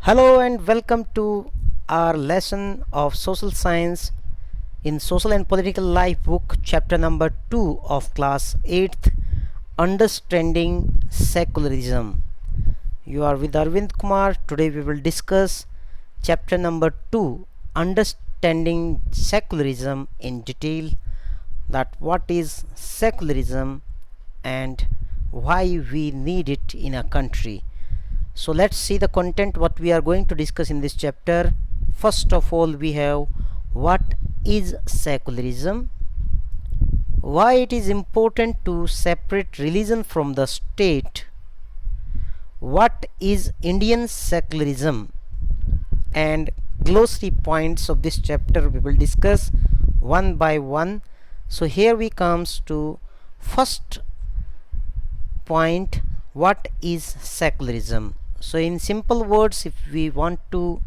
Hello and welcome to our lesson of social science in Social and Political Life book, chapter number 2 of class 8th, Understanding Secularism. You are with Arvind Kumar. Today we will discuss chapter number 2, Understanding Secularism in detail, that what is secularism and why we need it in a country. So let's see the content what we are going to discuss in this chapter. First of all, we have what is secularism, why it is important to separate religion from the state, what is Indian secularism, and glossary points of this chapter we will discuss one by one. So here we comes to first point, what is secularism. So in simple words, if we want to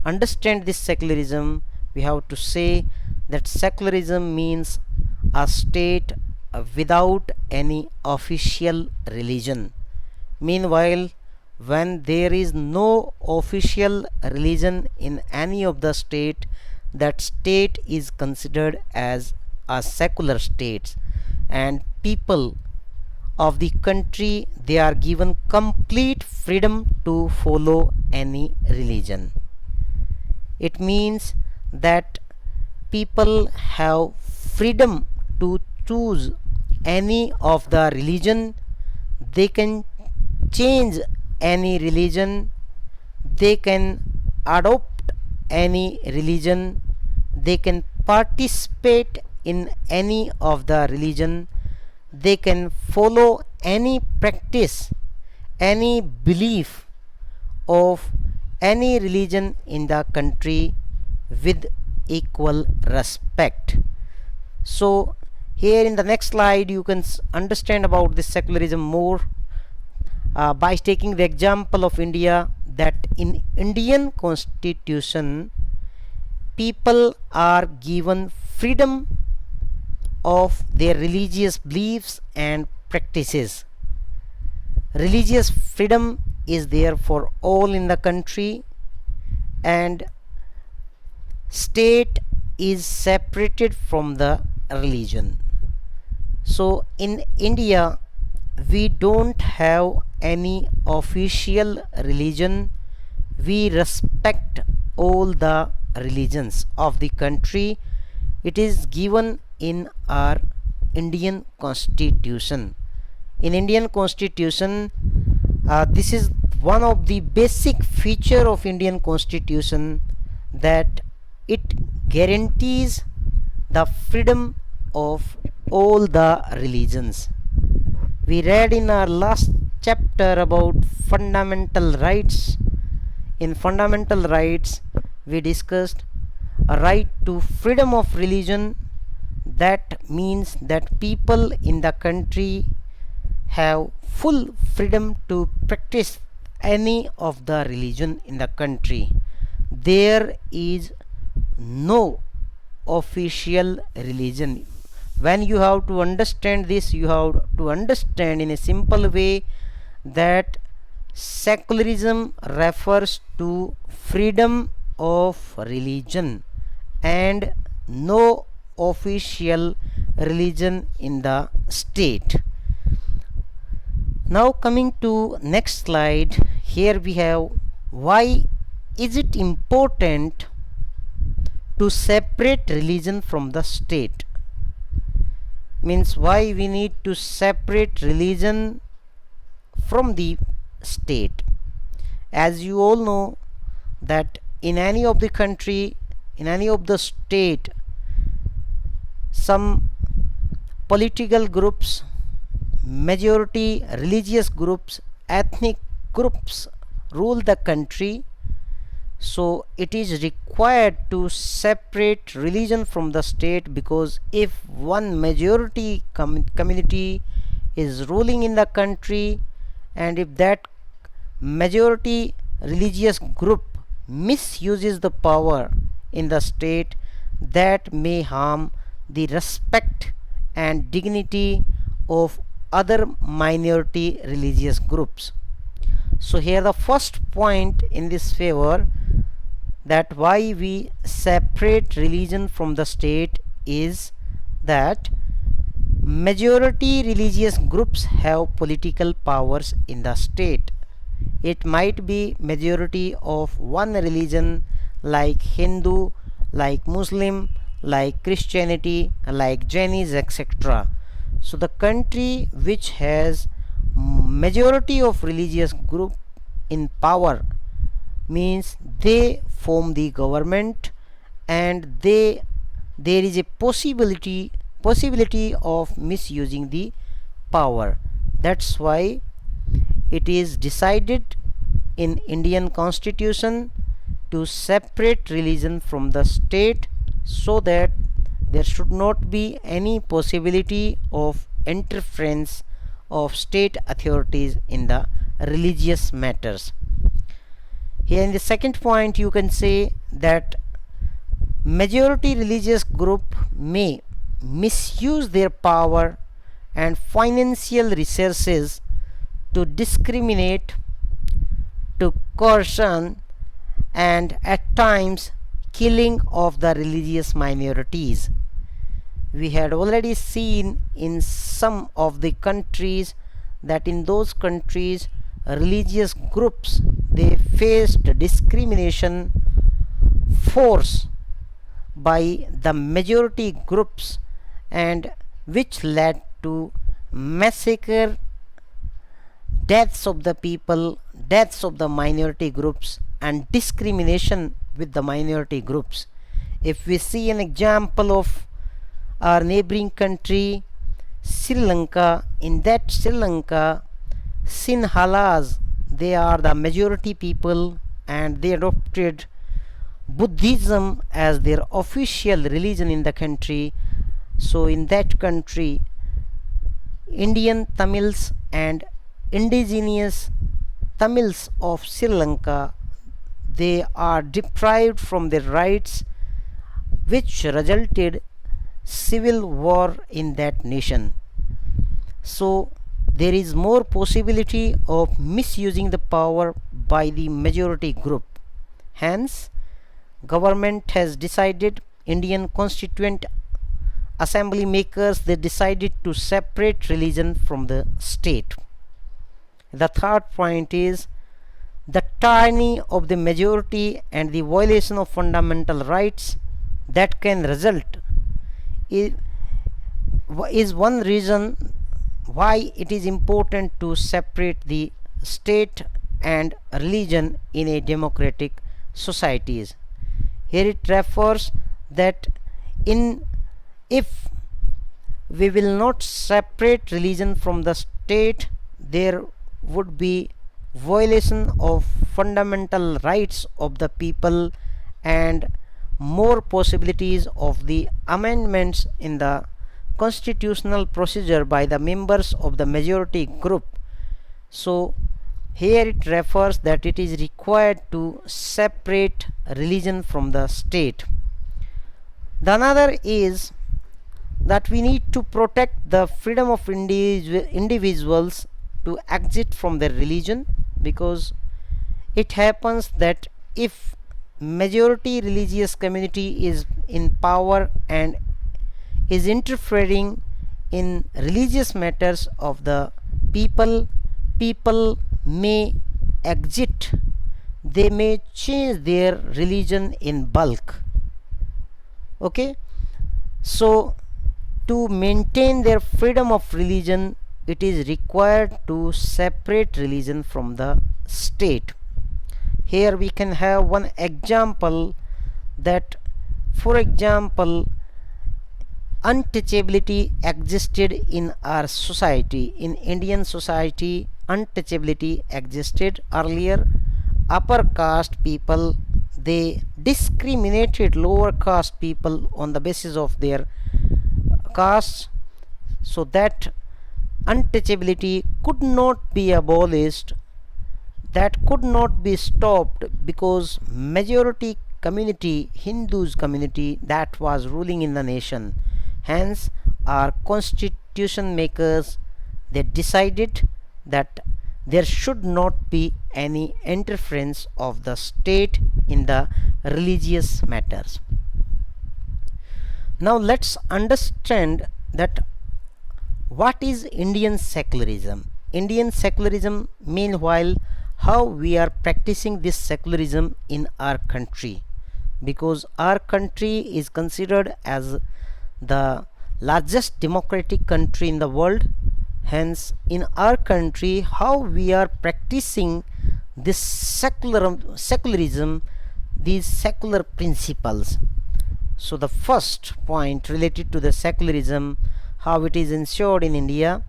understand this secularism, we have to say that secularism means a state without any official religion. Meanwhile, when there is no official religion in any of the state, that state is considered as a secular state, and people of the country, they are given complete freedom to follow any religion. It means that people have freedom to choose any of the religion. They can change any religion, they can adopt any religion, they can participate in any of the religion, they can follow any practice, any belief of any religion in the country with equal respect. So here in the next slide you can understand about this secularism more by taking the example of India, that in Indian constitution people are given freedom of their religious beliefs and practices. Religious freedom is there for all in the country, and state is separated from the religion. So in India we don't have any official religion. We respect all the religions of the country. It is given in our Indian constitution. In Indian constitution, this is one of the basic feature of Indian constitution, that it guarantees the freedom of all the religions. We read in our last chapter about fundamental rights. In fundamental rights we discussed a right to freedom of religion. That means that people in the country have full freedom to practice any of the religion in the country. There is no official religion. When you have to understand this, you have to understand in a simple way that secularism refers to freedom of religion and no official religion in the state. Now coming to next slide, here we have why is it important to separate religion from the state. Means why we need to separate religion from the state. As you all know that in any of the country, in any of the state, some political groups, majority religious groups, ethnic groups rule the country. So it is required to separate religion from the state, because if one majority community is ruling in the country, and if that majority religious group misuses the power in the state, that may harm the respect and dignity of other minority religious groups. So here the first point in this favor, that why we separate religion from the state, is that majority religious groups have political powers in the state. It might be majority of one religion, like Hindu, like Muslim, like Christianity, like Jainism, etc. So the country which has majority of religious group in power means they form the government, and there is a possibility of misusing the power. That's why it is decided in Indian Constitution to separate religion from the state, so that there should not be any possibility of interference of state authorities in the religious matters. Here in the second point, you can say that majority religious group may misuse their power and financial resources to discriminate, to coercion, and at times killing of the religious minorities. We had already seen in some of the countries that in those countries religious groups, they faced discrimination, force by the majority groups, and which led to massacre, deaths of the people, deaths of the minority groups, and discrimination with the minority groups. If we see an example of our neighboring country Sri Lanka, in that Sri Lanka, Sinhalas, they are the majority people, and they adopted Buddhism as their official religion in the country. So in that country, Indian Tamils and indigenous Tamils of Sri Lanka, they are deprived from their rights, which resulted civil war in that nation. So there is more possibility of misusing the power by the majority group. Hence, government has decided, Indian Constituent Assembly makers, they decided to separate religion from the state. The third point is the tyranny of the majority and the violation of fundamental rights that can result is one reason why it is important to separate the state and religion in a democratic societies. Here it refers that if we will not separate religion from the state, there would be violation of fundamental rights of the people and more possibilities of the amendments in the constitutional procedure by the members of the majority group. So here it refers that it is required to separate religion from the state. The another is that we need to protect the freedom of individuals to exit from their religion, because it happens that if majority religious community is in power and is interfering in religious matters of the people, people may exit, they may change their religion in bulk. Okay, so to maintain their freedom of religion, it is required to separate religion from the state. Here we can have one example, that for example untouchability existed in our society. In Indian society, untouchability existed earlier. Upper caste people, they discriminated lower caste people on the basis of their caste, so that untouchability could not be abolished, that could not be stopped, because majority community, Hindus community, that was ruling in the nation. Hence our constitution makers, they decided that there should not be any interference of the state in the religious matters. Now let's understand that what is Indian secularism. Indian secularism, meanwhile, how we are practicing this secularism in our country, because our country is considered as the largest democratic country in the world. Hence, in our country, how we are practicing this secularism, these secular principles. So the first point related to the secularism, how it is ensured in India,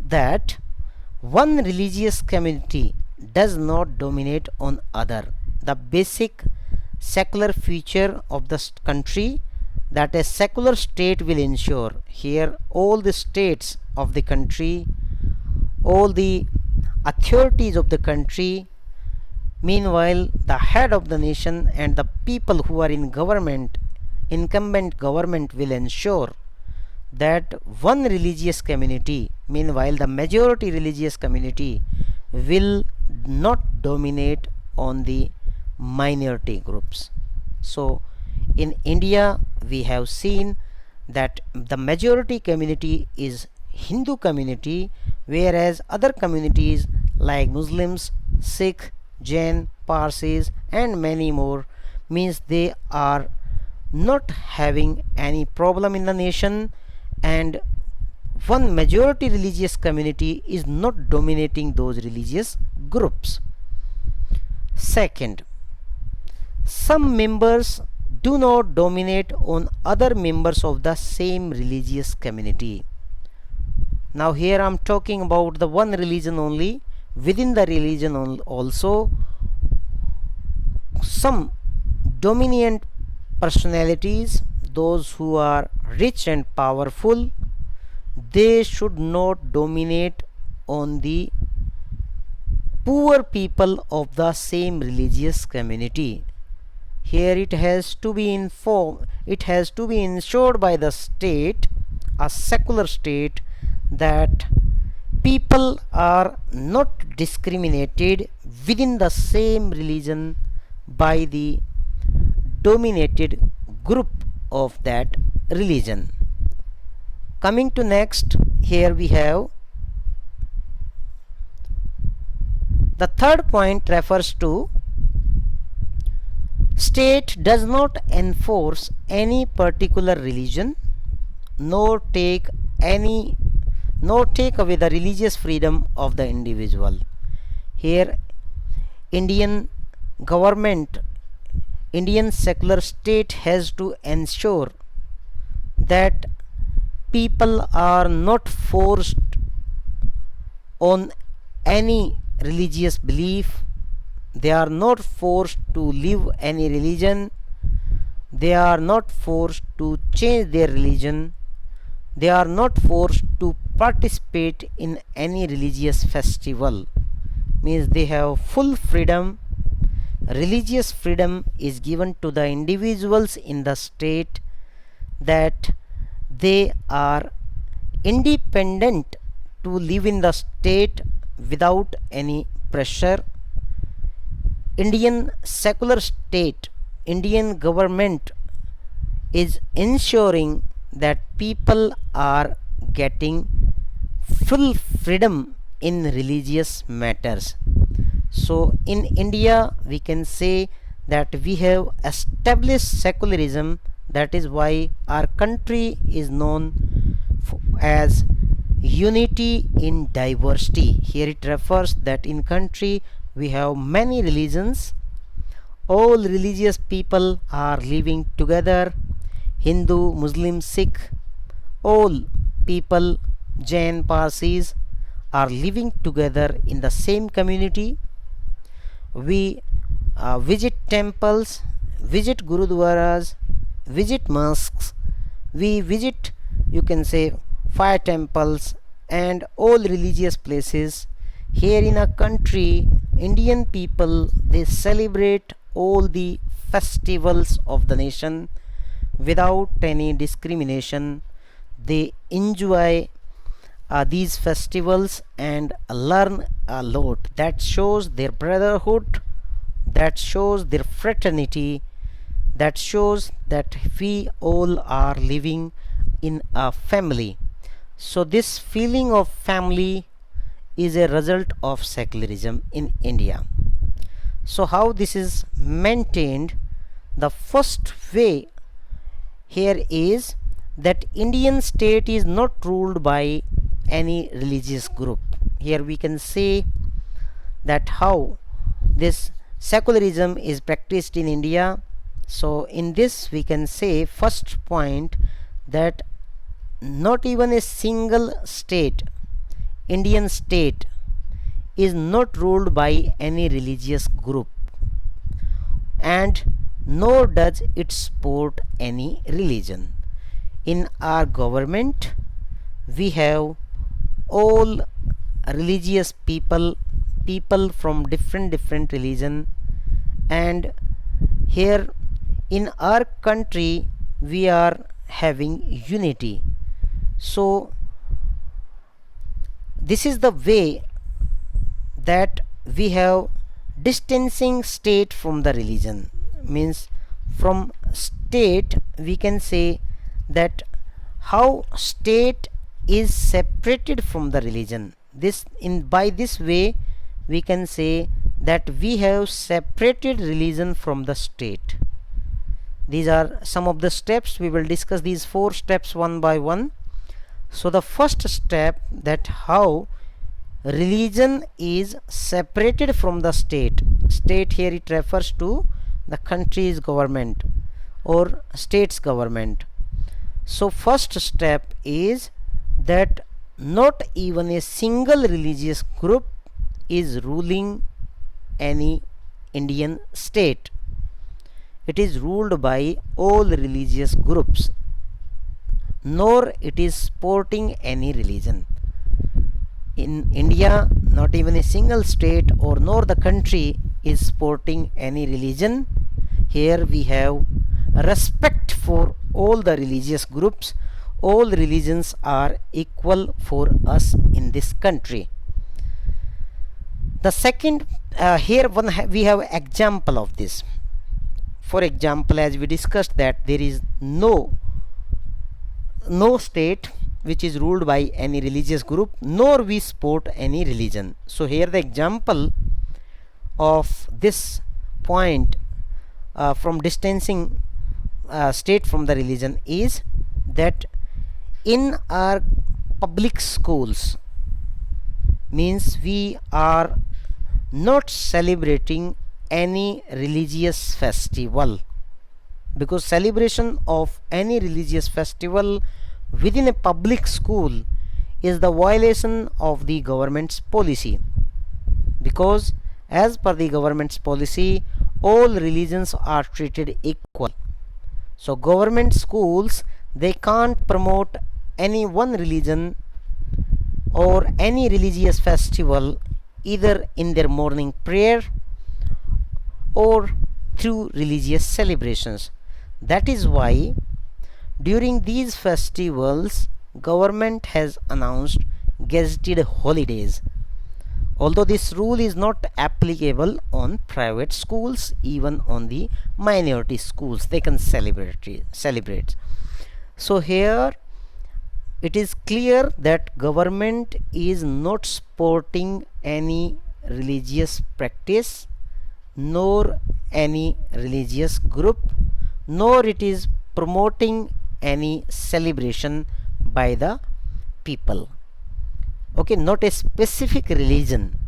that one religious community does not dominate on other. The basic secular feature of the country that a secular state will ensure. Here all the states of the country, all the authorities of the country, meanwhile the head of the nation and the people who are in government, incumbent government, will ensure that one religious community, meanwhile the majority religious community, will not dominate on the minority groups. So in India we have seen that the majority community is Hindu community, whereas other communities like Muslims, Sikh, Jain, Parsis and many more, means they are not having any problem in the nation, and one majority religious community is not dominating those religious groups. Second, some members do not dominate on other members of the same religious community. Now here I am talking about the one religion only. Within the religion also, some dominant personalities, those who are rich and powerful, they should not dominate on the poor people of the same religious community. Here it has to be ensured by the state, a secular state, that people are not discriminated within the same religion by the dominated group of that religion. Coming to next, here we have the third point, refers to state does not enforce any particular religion nor take away the religious freedom of the individual. Here Indian government, Indian secular state has to ensure that people are not forced on any religious belief. They are not forced to live any religion. They are not forced to change their religion. They are not forced to participate in any religious festival. Means they have full freedom. Religious freedom is given to the individuals in the state, that they are independent to live in the state without any pressure. Indian secular state, Indian government is ensuring that people are getting full freedom in religious matters. So in India we can say that we have established secularism. That is why our country is known as unity in diversity. Here it refers that in country we have many religions. All religious people are living together. Hindu, Muslim, Sikh, all people, Jain, Parsis, are living together in the same community. We visit temples, visit gurudwaras, visit mosques, we visit, you can say, fire temples and all religious places. Here in our country, Indian people, they celebrate all the festivals of the nation without any discrimination. They enjoy these festivals and learn a lot. That shows their brotherhood, that shows their fraternity, that shows that we all are living in a family. So this feeling of family is a result of secularism in India. So how this is maintained? The first way here is that Indian state is not ruled by any religious group. Here we can say that how this secularism is practiced in India. So in this we can say, first point, that not even a single state, Indian state, is not ruled by any religious group, and nor does it support any religion. In our government we have all religious people, people from different religion, and here in our country we are having unity. So this is the way that we have distancing state from the religion. Means from state we can say that how state is separated from the religion. This in by this way we can say that we have separated religion from the state. These are some of the steps. We will discuss these 4 steps one by one. So the first step, that how religion is separated from the state. State here it refers to the country's government or state's government. So first step is that not even a single religious group is ruling any Indian state. It is ruled by all religious groups, nor it is supporting any religion. In India, not even a single state or nor the country is supporting any religion. Here we have respect for all the religious groups. All religions are equal for us in this country. The second, here we have example of this. For example, as we discussed that there is no state which is ruled by any religious group, nor we support any religion. So here the example of this point from distancing state from the religion is that in our public schools, means we are not celebrating any religious festival, because celebration of any religious festival within a public school is the violation of the government's policy, because as per the government's policy all religions are treated equal. So government schools, they can't promote any one religion or any religious festival either in their morning prayer or through religious celebrations. That is why during these festivals government has announced gazetted holidays. Although this rule is not applicable on private schools, even on the minority schools they can celebrate. So here it is clear that government is not supporting any religious practice, nor any religious group, nor it is promoting any celebration by the people. Okay, not a specific religion,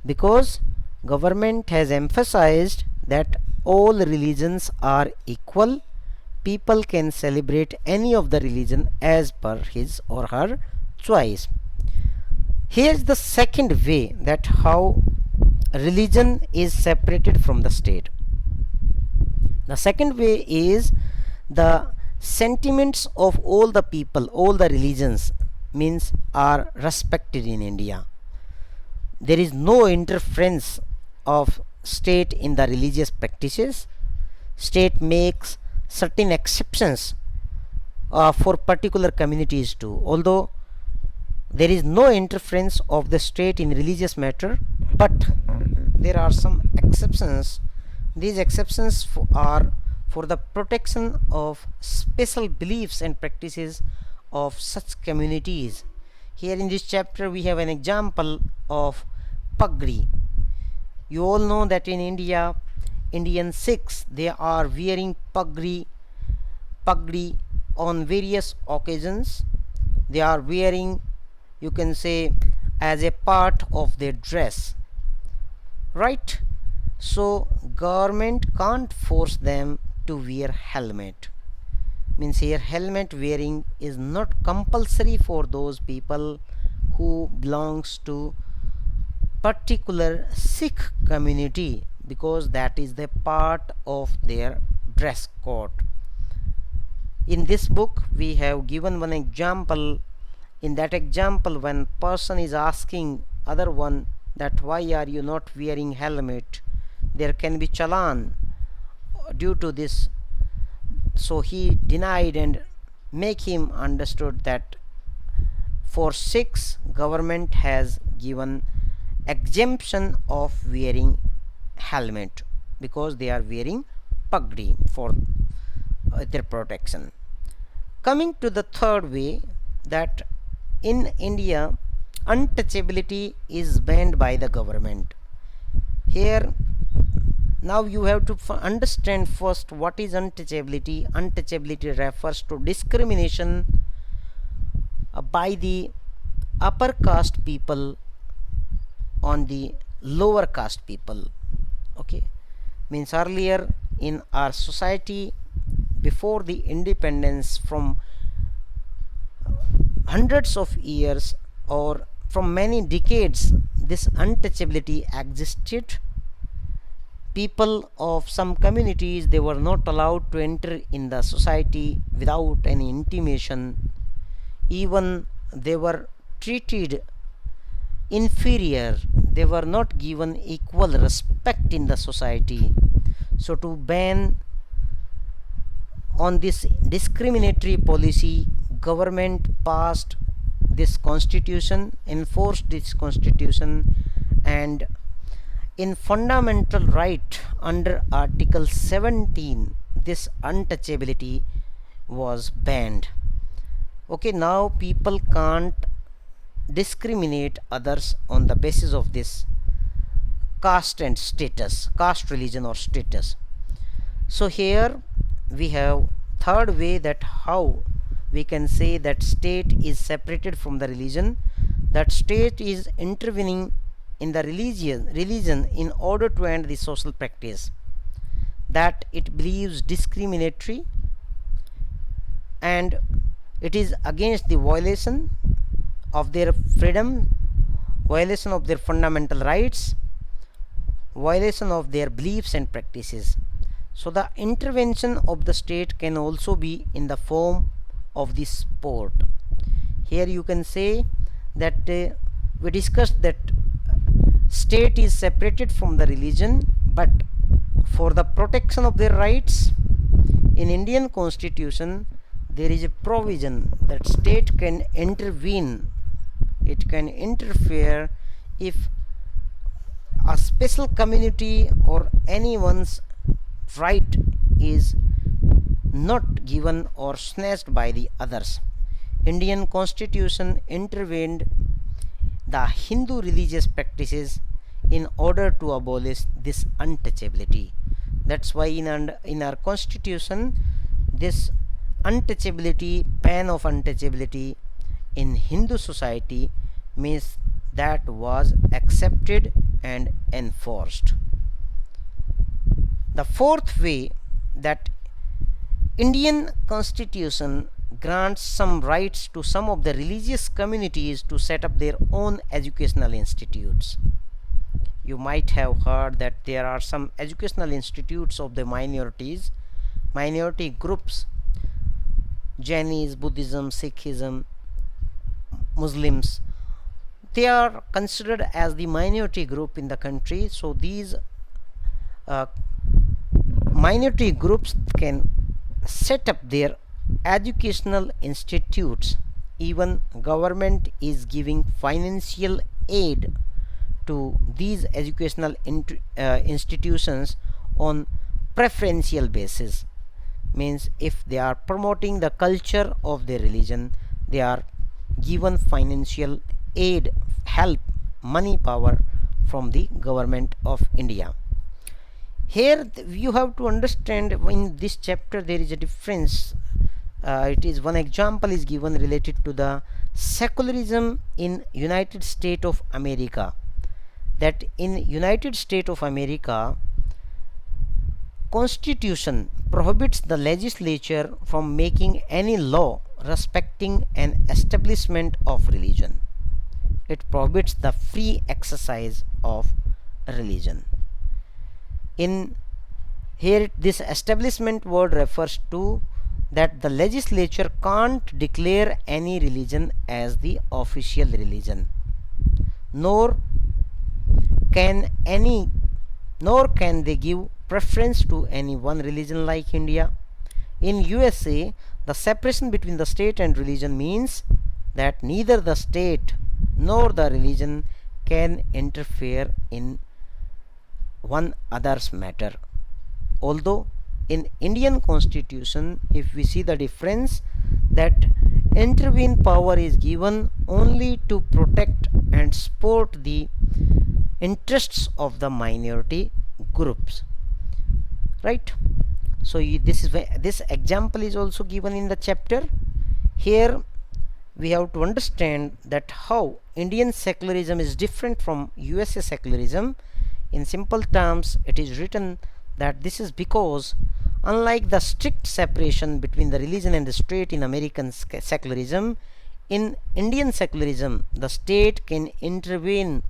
because government has emphasized that all religions are equal. People can celebrate any of the religion as per his or her choice. Here's the second way that how religion is separated from the state. The second way is the sentiments of all the people, all the religions, means are respected in India. There is no interference of state in the religious practices. State makes certain exceptions for particular communities too. Although there is no interference of the state in religious matter, but there are some exceptions. These exceptions are for the protection of special beliefs and practices of such communities. Here in this chapter we have an example of pagri. You all know that in India, Indian Sikhs, they are wearing pagri on various occasions. They are wearing, you can say, as a part of their dress, right? So government can't force them to wear helmet. Means here helmet wearing is not compulsory for those people who belongs to particular Sikh community, because that is the part of their dress code. In this book we have given one example. In that example, when person is asking other one that why are you not wearing helmet, there can be challan due to this. So he denied and make him understood that for Sikhs government has given exemption of wearing helmet because they are wearing pagdi for their protection. Coming to the third way, that in India untouchability is banned by the government. Here now you have to understand first what is untouchability. Untouchability refers to discrimination by the upper caste people on the lower caste people. Okay, means earlier in our society, before the independence, from hundreds of years or from many decades, this untouchability existed. People of some communities, they were not allowed to enter in the society without any intimation. Even they were treated inferior, they were not given equal respect in the society. So to ban on this discriminatory policy, government passed this constitution, enforced this constitution, and in fundamental right under article 17 this untouchability was banned. Okay, now people can't discriminate others on the basis of this caste and status, caste, religion or status. So here we have third way, that how we can say that state is separated from the religion, that state is intervening in the religion in order to end the social practice that it believes discriminatory, and it is against the violation of their freedom, violation of their fundamental rights, violation of their beliefs and practices. So the intervention of the state can also be in the form of the sport. Here you can say that we discussed that state is separated from the religion, but for the protection of their rights, in Indian constitution there is a provision that state can intervene, it can interfere if a special community or anyone's right is not given or snatched by the others. Indian constitution intervened the Hindu religious practices in order to abolish this untouchability. That's why in our constitution this untouchability, ban of untouchability in Hindu society means that was accepted and enforced. The fourth way, that Indian constitution grants some rights to some of the religious communities to set up their own educational institutes. You might have heard that there are some educational institutes of the minorities, minority groups, Jainis, Buddhism, Sikhism, Muslims. They are considered as the minority group in the country. So these minority groups can set up their educational institutes even government is giving financial aid to these educational institutions on preferential basis. Means if they are promoting the culture of their religion, they are given financial aid, help, money power from the government of India. Here you have to understand, in this chapter there is a difference. It is one example is given related to the secularism in United States of America. That in United States of America, Constitution prohibits the legislature from making any law respecting an establishment of religion. It prohibits the free exercise of religion. In here, this establishment word refers to that the legislature can't declare any religion as the official religion, nor can they give preference to any one religion like India. In USA, the separation between the state and religion means that neither the state nor the religion can interfere in one other's matter. Although in Indian Constitution, if we see the difference, that intervene power is given only to protect and support the interests of the minority groups, right? So this example is also given in the chapter. Here we have to understand that how Indian secularism is different from USA secularism. In simple terms, it is written that this is because, unlike the strict separation between the religion and the state in American secularism, in Indian secularism the state can intervene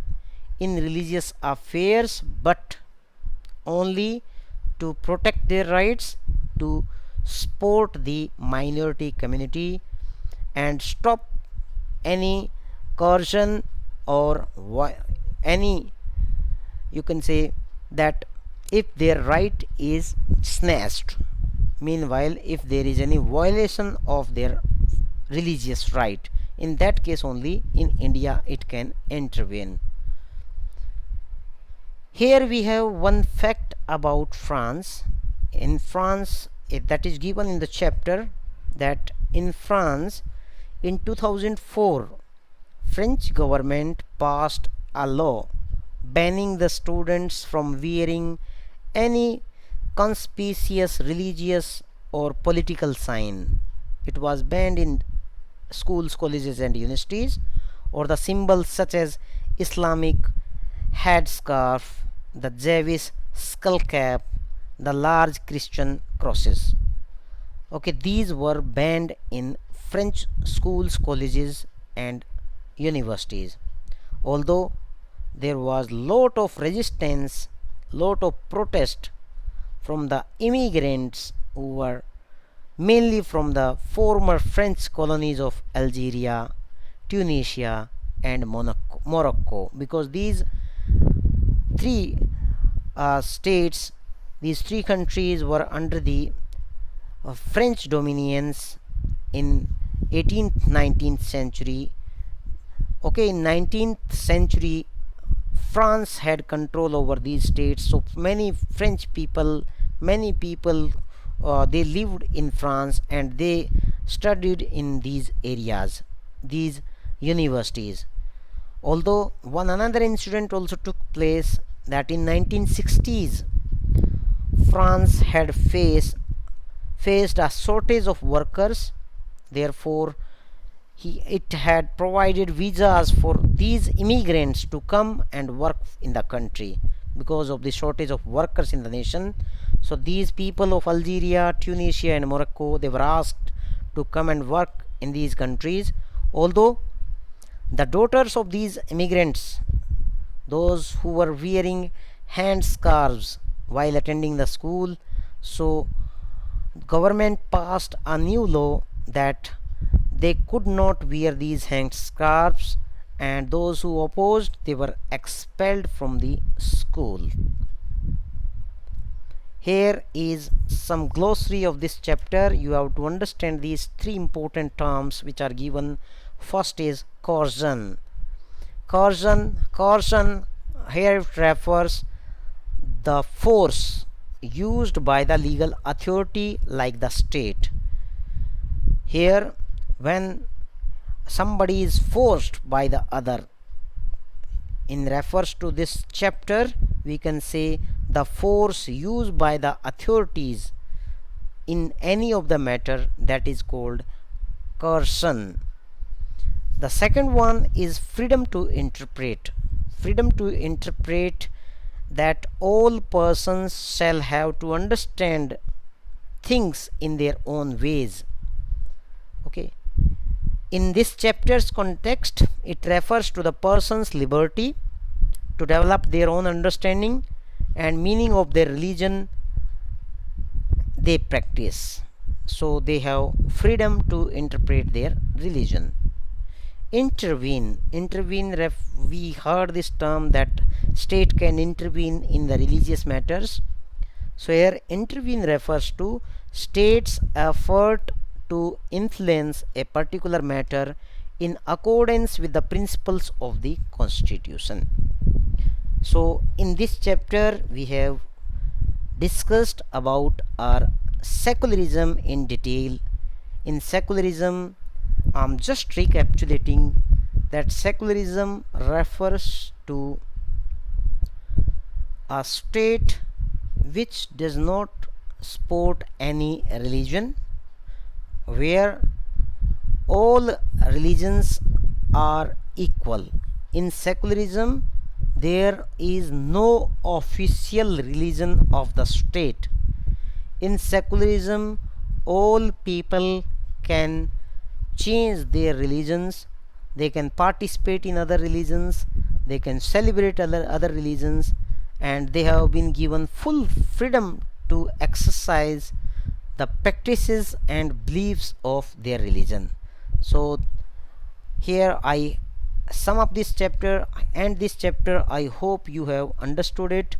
in religious affairs, but only to protect their rights, to support the minority community, and stop any coercion or any, you can say that, if their right is snatched. Meanwhile, if there is any violation of their religious right, in that case only in India it can intervene. Here we have one fact about France. In France, that is given in the chapter, that in France in 2004, French government passed a law banning the students from wearing any conspicuous religious or political sign. It was banned in schools, colleges and universities, or the symbols such as Islamic headscarf, the Jewish skull cap, the large Christian crosses. Okay, these were banned in French schools, colleges and universities. Although there was lot of resistance, lot of protest from the immigrants who were mainly from the former French colonies of Algeria, Tunisia and Morocco, because these three states, these three countries were under the French dominions in 18th 19th century. Okay, in 19th century France had control over these states, so many French people, they lived in France and they studied in these areas, these universities. Although one another incident also took place, that in 1960s France had faced a shortage of workers. Therefore it had provided visas for these immigrants to come and work in the country because of the shortage of workers in the nation. So these people of Algeria, Tunisia and Morocco, they were asked to come and work in these countries. Although the daughters of these immigrants, those who were wearing hand scarves while attending the school, so government passed a new law that they could not wear these hand scarves, and those who opposed, they were expelled from the school. Here is some glossary of this chapter. You have to understand these three important terms which are given. First is coercion. Coercion here it refers the force used by the legal authority like the state. Here, when somebody is forced by the other, in refers to this chapter, we can say the force used by the authorities in any of the matter, that is called coercion. The second one is freedom to interpret. Freedom to interpret, that all persons shall have to understand things in their own ways. Okay, in this chapter's context, it refers to the person's liberty to develop their own understanding and meaning of their religion they practice. So they have freedom to interpret their religion. Intervene. We heard this term that state can intervene in the religious matters. So here intervene refers to state's effort to influence a particular matter in accordance with the principles of the constitution. So in this chapter we have discussed about our secularism in detail. In secularism, I'm just recapitulating that secularism refers to a state which does not support any religion, where all religions are equal. In secularism, there is no official religion of the state. In secularism, all people can change their religions, they can participate in other religions, they can celebrate other religions, and they have been given full freedom to exercise the practices and beliefs of their religion. So here I sum up this chapter, and this chapter I hope you have understood it.